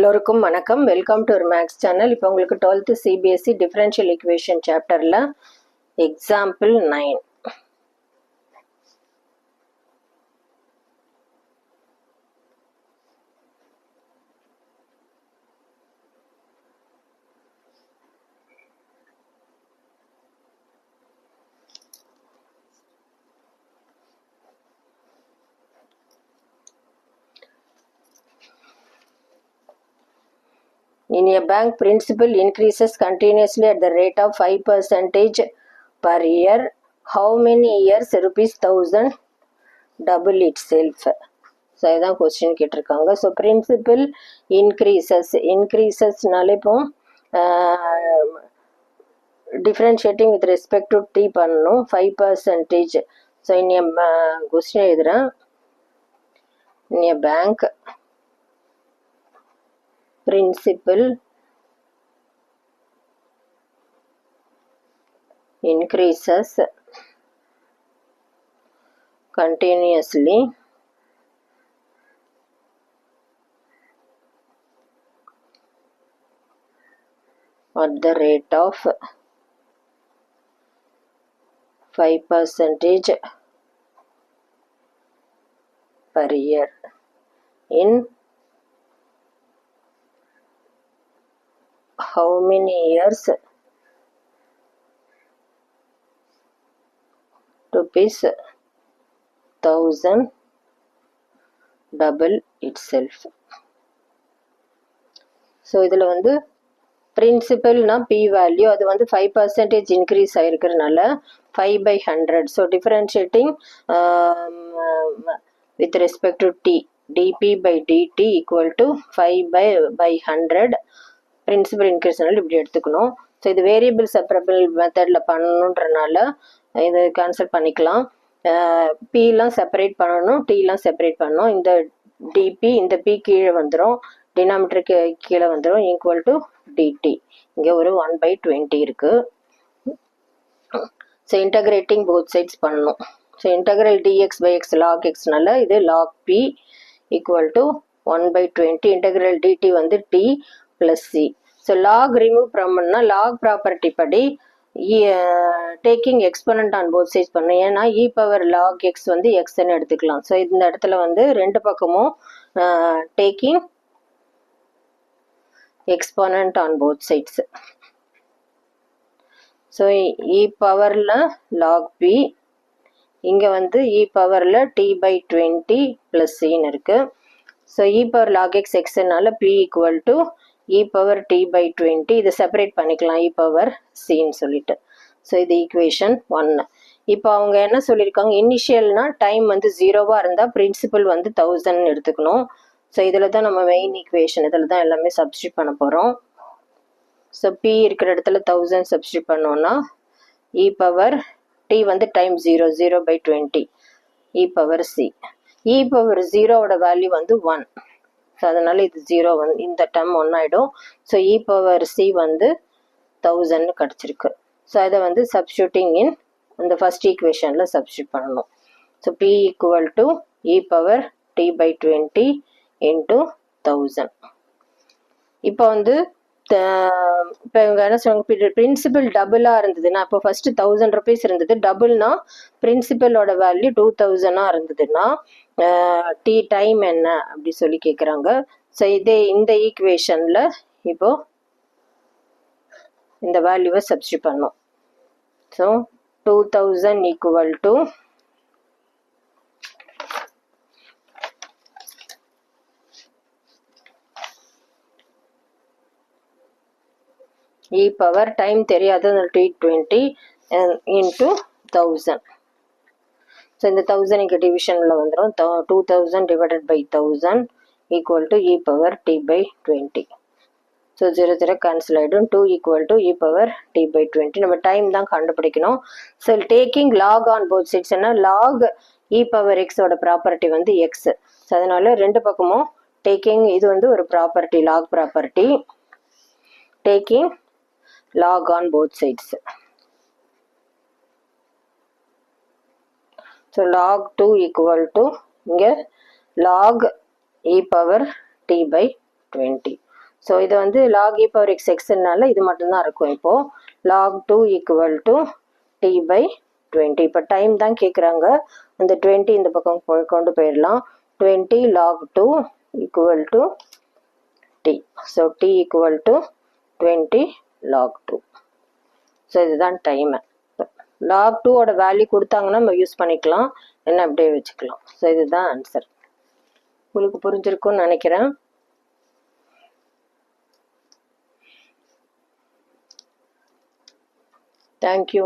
எல்லோருக்கும் வணக்கம். Welcome to ஒரு மேக்ஸ் சேனல். இப்போ உங்களுக்கு 12th CBSE டிஃபரன்ஷியல் ஈக்குவேஷன் சாப்டரில் example 9. In a bank, principal increases continuously at the rate of 5% per year. How many years rupees 1000 double itself? So இதுதான் question கேட்டிருக்காங்க. So principal இன்க்ரீசஸ்னால இப்போ differentiating with respect to t பண்ணணும் 5%. So in question எழுதுகிறேன். In bank principal increases continuously at the rate of 5% per year in how many years rupees 1000 double itself. So இதில் வந்து பிரின்சிபல்னா P value அது வந்து 5% increase ஆகிருக்கிறதுனால 5/100. So differentiating with respect to t dp/dt equal to 5/100. Principal இன்க்ரீஸ்னால இப்படி எடுத்துக்கணும். So இது வேரியபிள் செப்பரபிள் மெத்தடில் பண்ணணுன்றனால இது கேன்சல் பண்ணிக்கலாம். பிலாம் செப்பரேட் பண்ணணும், டீலாம் செப்பரேட் பண்ணணும். இந்த டிபி இந்த பி கீழே வந்துடும், டினாமினேட்டருக்கு கீழே வந்துடும், ஈக்குவல் டு டிடி. இங்கே ஒரு 1/20 இருக்குது. ஸோ இன்டகிரேட்டிங் போத் சைட்ஸ் பண்ணணும். ஸோ இன்டகிரல் dx/x log xனால இது log p equal to 1/20. Integral dt வந்து t plus c. So log remove பண்ணா லாக் ப்ராப்பர்ட்டி படி taking exponent on both sides பண்ணணும். ஏன்னா இ பவர் லாக் எக்ஸ் வந்து எக்ஸ்ன்னு எடுத்துக்கலாம். ஸோ இந்த இடத்துல வந்து ரெண்டு பக்கமும் taking exponent on both sides. So e பவரில் லாக் பி, இங்கே வந்து இ பவரில் t/20 ப்ளஸ் சின்னு இருக்குது. So e power log x எக்ஸ்னால P equal to e power t/20. இதை செப்பரேட் பண்ணிக்கலாம் இ பவர் சின்னு சொல்லிட்டு. ஸோ இது ஈக்குவேஷன் 1. இப்போ அவங்க என்ன சொல்லியிருக்காங்க, இனிஷியல்னா டைம் வந்து 0வாக இருந்தால் பிரின்சிபல் வந்து 1000 எடுத்துக்கணும். ஸோ இதில் தான் நம்ம மெயின் ஈக்குவேஷன், இதில் தான் எல்லாமே சப்ஸ்டியூட் பண்ண போகிறோம். ஸோ பி இருக்கிற இடத்துல 1000 சப்ஸ்டியூட் பண்ணோன்னா இ பவர் டி வந்து time 0/20 e power C. E power 0வோட value வந்து 1. ஸோ அதனால் இது 0 வந்து இந்த டேர்ம் 1 ஆகிடும். ஸோ இ பவர் சி வந்து 1000 கிடச்சிருக்கு. ஸோ அதை வந்து சப்ஸ்டியூட்டிங் இன் இந்த ஃபஸ்ட் ஈக்குவேஷனில் சப்ஸ்டியூட் பண்ணணும். So P equal to e power t/20 into 1000. இப்போ வந்து இப்போ இவங்க என்ன சொல்லுவாங்க, பிரின்சிபல் டபுளாக இருந்ததுன்னா இப்போ ஃபஸ்ட்டு 1000 ருபீஸ் இருந்தது, டபுள்னா பிரின்சிபலோட வேல்யூ 2000 இருந்ததுன்னா டி டைம் என்ன அப்படி சொல்லி கேட்குறாங்க. ஸோ இதே இந்த ஈக்குவேஷனில் இப்போ இந்த வேல்யூவை சப்ஸ்டியூட் பண்ணோம். So 2000 equal to e power time தெரியாது t20 இன்ட்டு 1000. ஸோ இந்த 1000 இங்கே டிவிஷனில் வந்துடும். 2000 divided by 1000 equal to e power t/20. So 0 0 cancel ஆகிடும். 2 equal to e power t/20. நம்ம டைம் தான் கண்டுபிடிக்கணும். So taking log on both சைட்ஸ்னா லாக் இ பவர் எக்ஸோட ப்ராப்பர்ட்டி வந்து எக்ஸ். ஸோ அதனால ரெண்டு பக்கமும் டேக்கிங், இது வந்து ஒரு property log property, taking log on both sides. So log 2 equal to இங்கே log e power t/20. So இது வந்து log e power x xனால இது மட்டும்தான் இருக்கும். இப்போது log 2 equal to t by 20. இப்போ டைம் தான் கேட்குறாங்க, அந்த 20 இந்த பக்கம் கொண்டு போயிடலாம். 20 log 2 equal to t. So t equal to 20 log 2. So இதுதான் டைமு. log 2ஓட வேல்யூ கொடுத்தாங்கன்னா நம்ம யூஸ் பண்ணிக்கலாம், என்ன அப்படியே வச்சுக்கலாம். ஸோ இதுதான் ஆன்சர். உங்களுக்கு புரிஞ்சிருக்கும்னு நினைக்கிறேன். Thank you.